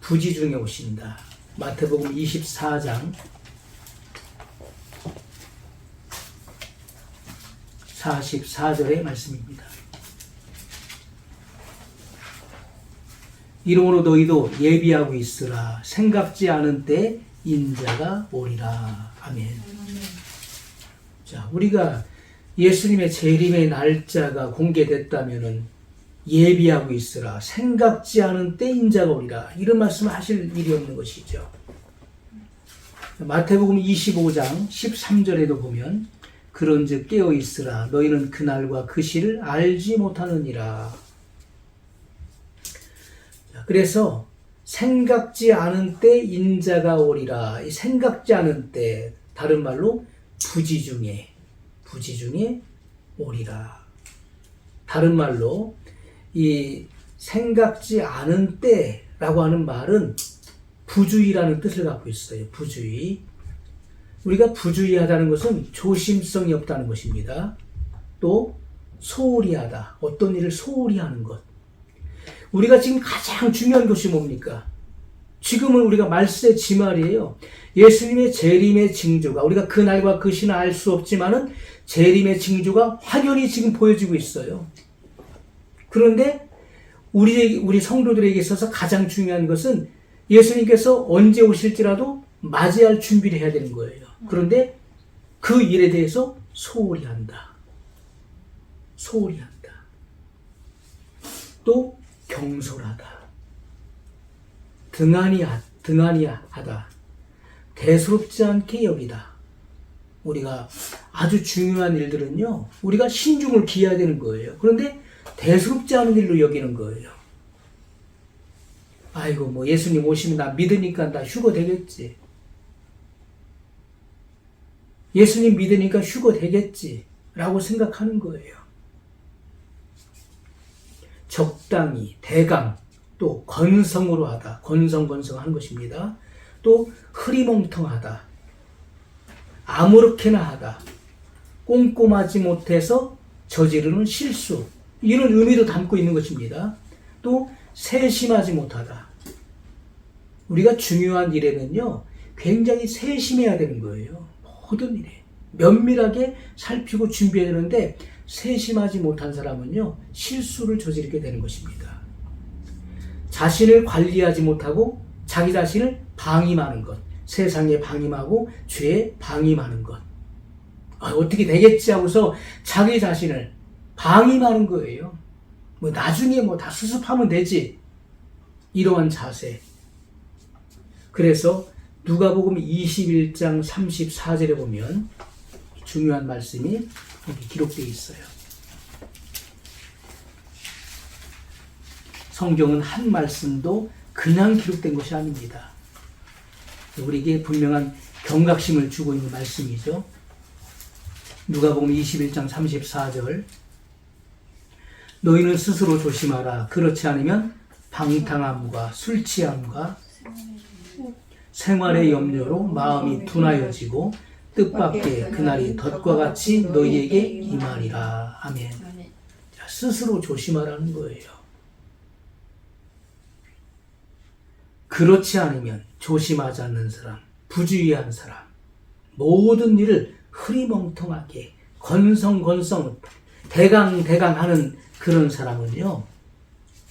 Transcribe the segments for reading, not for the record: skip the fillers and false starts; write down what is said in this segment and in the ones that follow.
부지 중에 오신다. 마태복음 24장 44절의 말씀입니다. 이러므로 너희도 예비하고 있으라. 생각지 않은 때 인자가 오리라. 아멘. 자, 우리가 예수님의 재림의 날짜가 공개됐다면은 예비하고 있으라. 생각지 않은 때 인자가 오리라. 이런 말씀을 하실 일이 없는 것이죠. 마태복음 25장 13절에도 보면 그런즉 깨어 있으라. 너희는 그날과 그 시를 알지 못하느니라. 그래서 생각지 않은 때 인자가 오리라. 이 생각지 않은 때, 다른 말로 부지 중에 오리라. 다른 말로 이 생각지 않은 때라고 하는 말은 부주의라는 뜻을 갖고 있어요. 부주의. 우리가 부주의하다는 것은 조심성이 없다는 것입니다. 또 소홀히 하다. 어떤 일을 소홀히 하는 것. 우리가 지금 가장 중요한 것이 뭡니까? 지금은 우리가 말세 지말이에요. 예수님의 재림의 징조가, 우리가 그날과 그 시는 알 수 없지만은 재림의 징조가 확연히 지금 보여지고 있어요. 그런데 우리 성도들에게 있어서 가장 중요한 것은 예수님께서 언제 오실지라도 맞이할 준비를 해야 되는 거예요. 그런데 그 일에 대해서 소홀히 한다. 소홀히 한다. 또 경솔하다. 등한히 하다. 대수롭지 않게 여기다. 우리가 아주 중요한 일들은요, 우리가 신중을 기해야 되는 거예요. 그런데 대수롭지 않은 일로 여기는 거예요. 아이고, 뭐 예수님 오시면 나 믿으니까 나 휴거 되겠지. 예수님 믿으니까 휴거 되겠지. 라고 생각하는 거예요. 적당히, 대강, 또 건성으로 하다. 건성하는 것입니다. 또 흐리멍텅하다. 아무렇게나 하다. 꼼꼼하지 못해서 저지르는 실수. 이런 의미도 담고 있는 것입니다. 또 세심하지 못하다. 우리가 중요한 일에는요, 굉장히 세심해야 되는 거예요. 모든 일에. 면밀하게 살피고 준비해야 되는데 세심하지 못한 사람은요, 실수를 저지르게 되는 것입니다. 자신을 관리하지 못하고 자기 자신을 방임하는 것. 세상에 방임하고 죄에 방임하는 것. 어떻게 되겠지 하고서 자기 자신을 방임하는 거예요. 뭐 나중에 뭐 다 수습하면 되지. 이러한 자세. 그래서 누가복음 21장 34절에 보면 중요한 말씀이 여기 기록되어 있어요. 성경은 한 말씀도 그냥 기록된 것이 아닙니다. 우리에게 분명한 경각심을 주고 있는 말씀이죠. 누가복음 21장 34절. 너희는 스스로 조심하라. 그렇지 않으면 방탕함과 술 취함과 생활의 염려로 마음이 둔하여지고 뜻밖의 그날이 덫과 같이 너희에게 임하리라. 아멘. 자, 스스로 조심하라는 거예요. 그렇지 않으면 조심하지 않는 사람, 부주의한 사람, 모든 일을 흐리멍텅하게 건성 대강하는 그런 사람은요,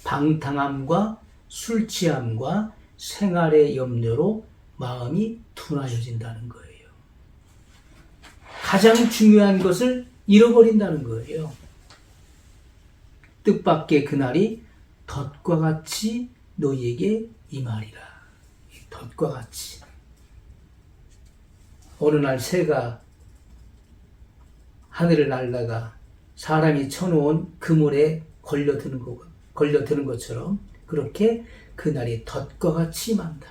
방탕함과 술 취함과 생활의 염려로 마음이 둔하여진다는 거예요. 가장 중요한 것을 잃어버린다는 거예요. 뜻밖의 그날이 덫과 같이 너희에게 임하리라. 덫과 같이. 어느 날 새가 하늘을 날다가 사람이 쳐놓은 그물에 걸려드는 것처럼 그렇게 그날이 덫과 같이 임한다.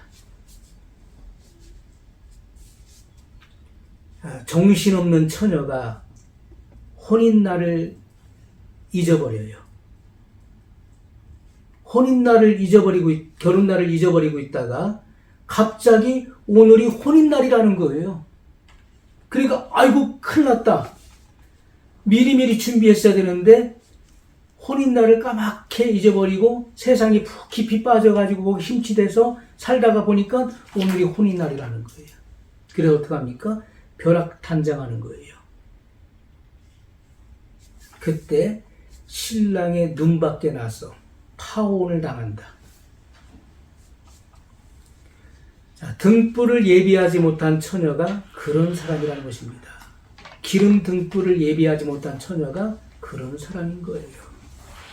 정신없는 처녀가 혼인날을 잊어버려요. 혼인날을 잊어버리고, 결혼날을 잊어버리고 있다가 갑자기 오늘이 혼인날이라는 거예요. 그러니까 아이고 큰일 났다. 미리미리 준비했어야 되는데 혼인날을 까맣게 잊어버리고 세상에 푹 깊이 빠져가지고 거기 심취돼서 살다가 보니까 오늘이 혼인날이라는 거예요. 그래서 어떡합니까? 벼락탄장하는 거예요. 그때 신랑의 눈밖에 나서 파혼을 당한다. 자, 등불을 예비하지 못한 처녀가 그런 사람이라는 것입니다. 기름 등불을 예비하지 못한 처녀가 그런 사람인 거예요.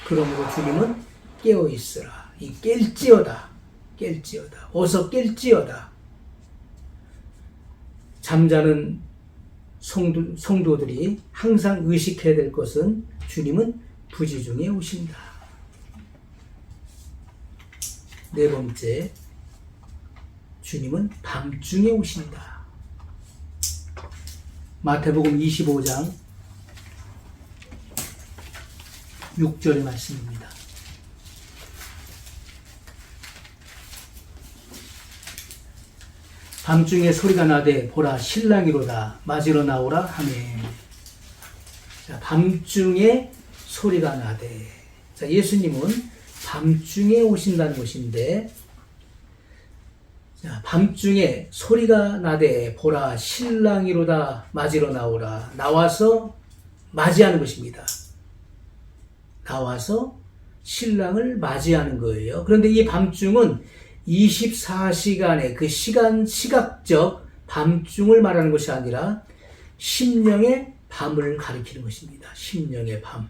그러므로 주님은 깨어있으라. 이 깰지어다. 깰지어다. 어서 깰지어다. 잠자는 성도들이 항상 의식해야 될 것은 주님은 부지 중에 오신다. 네 번째, 주님은 밤중에 오신다. 마태복음 25장 6절의 말씀입니다. 밤중에 소리가 나되 보라 신랑이로다 맞으러 나오라 하매. 자, 밤중에 소리가 나되. 자, 예수님은 밤중에 오신다는 것인데, 자, 밤중에 소리가 나되 보라 신랑이로다 맞으러 나오라. 나와서 맞이하는 것입니다. 나와서 신랑을 맞이하는 거예요. 그런데 이 밤중은 24시간의 그 시각적 밤중을 말하는 것이 아니라 심령의 밤을 가리키는 것입니다. 심령의 밤.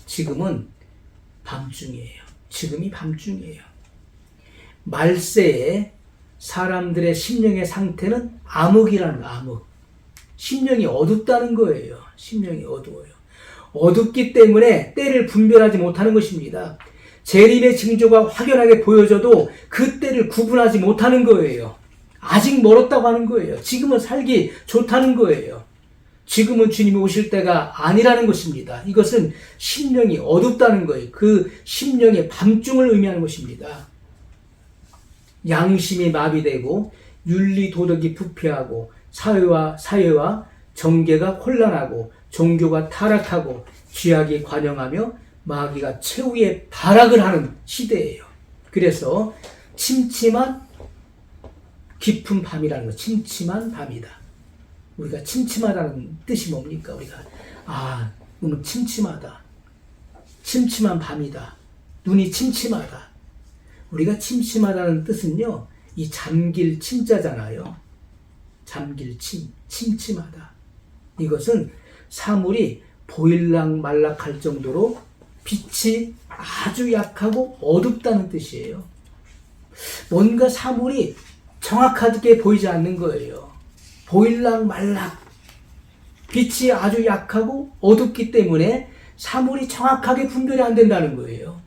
지금은 밤중이에요. 지금이 밤중이에요. 말세에 사람들의 심령의 상태는 암흑이라는 암흑. 심령이 어둡다는 거예요. 심령이 어두워요. 어둡기 때문에 때를 분별하지 못하는 것입니다. 재림의 징조가 확연하게 보여져도 그 때를 구분하지 못하는 거예요. 아직 멀었다고 하는 거예요. 지금은 살기 좋다는 거예요. 지금은 주님이 오실 때가 아니라는 것입니다. 이것은 심령이 어둡다는 거예요. 그 심령의 밤중을 의미하는 것입니다. 양심이 마비되고 윤리 도덕이 부패하고 사회와 정계가 혼란하고 종교가 타락하고 쥐약이 관영하며 마귀가 최후의 발악을 하는 시대예요. 그래서 침침한 깊은 밤이라는 거, 침침한 밤이다. 우리가 침침하다는 뜻이 뭡니까? 우리가 너무 침침하다. 침침한 밤이다. 눈이 침침하다. 우리가 침침하다는 뜻은요, 이 잠길 침자잖아요. 잠길 침침하다. 이것은 사물이 보일락 말락할 정도로 빛이 아주 약하고 어둡다는 뜻이에요. 뭔가 사물이 정확하게 보이지 않는 거예요. 보일락 말락. 빛이 아주 약하고 어둡기 때문에 사물이 정확하게 분별이 안 된다는 거예요.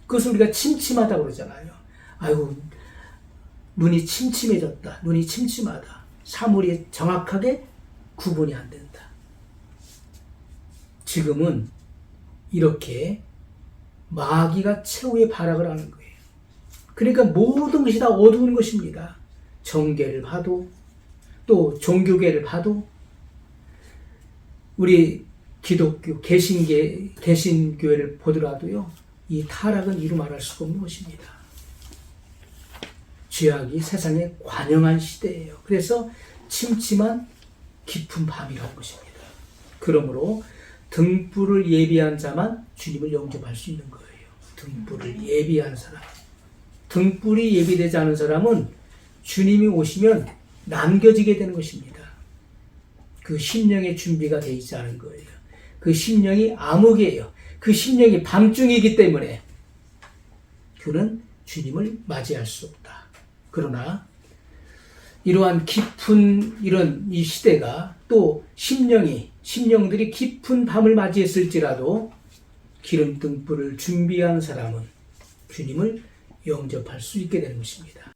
그것을 우리가 침침하다고 그러잖아요. 아이고, 눈이 침침해졌다. 눈이 침침하다. 사물이 정확하게 구분이 안 된다. 지금은 이렇게 마귀가 최후의 발악을 하는 거예요. 그러니까 모든 것이 다 어두운 것입니다. 정계를 봐도, 또 종교계를 봐도, 우리 기독교, 개신교회를 보더라도요, 이 타락은 이루 말할 수가 없는 것입니다. 죄악이 세상에 관영한 시대예요. 그래서 침침한 깊은 밤이라는 것입니다. 그러므로 등불을 예비한 자만 주님을 영접할 수 있는 거예요. 등불을 예비한 사람. 등불이 예비되지 않은 사람은 주님이 오시면 남겨지게 되는 것입니다. 그 심령의 준비가 되어 있지 않은 거예요. 그 심령이 암흑이에요. 그 심령이 밤중이기 때문에 그는 주님을 맞이할 수 없다. 그러나 이러한 깊은 이런 이 시대가 또 심령들이 깊은 밤을 맞이했을지라도 기름 등불을 준비한 사람은 주님을 영접할 수 있게 되는 것입니다.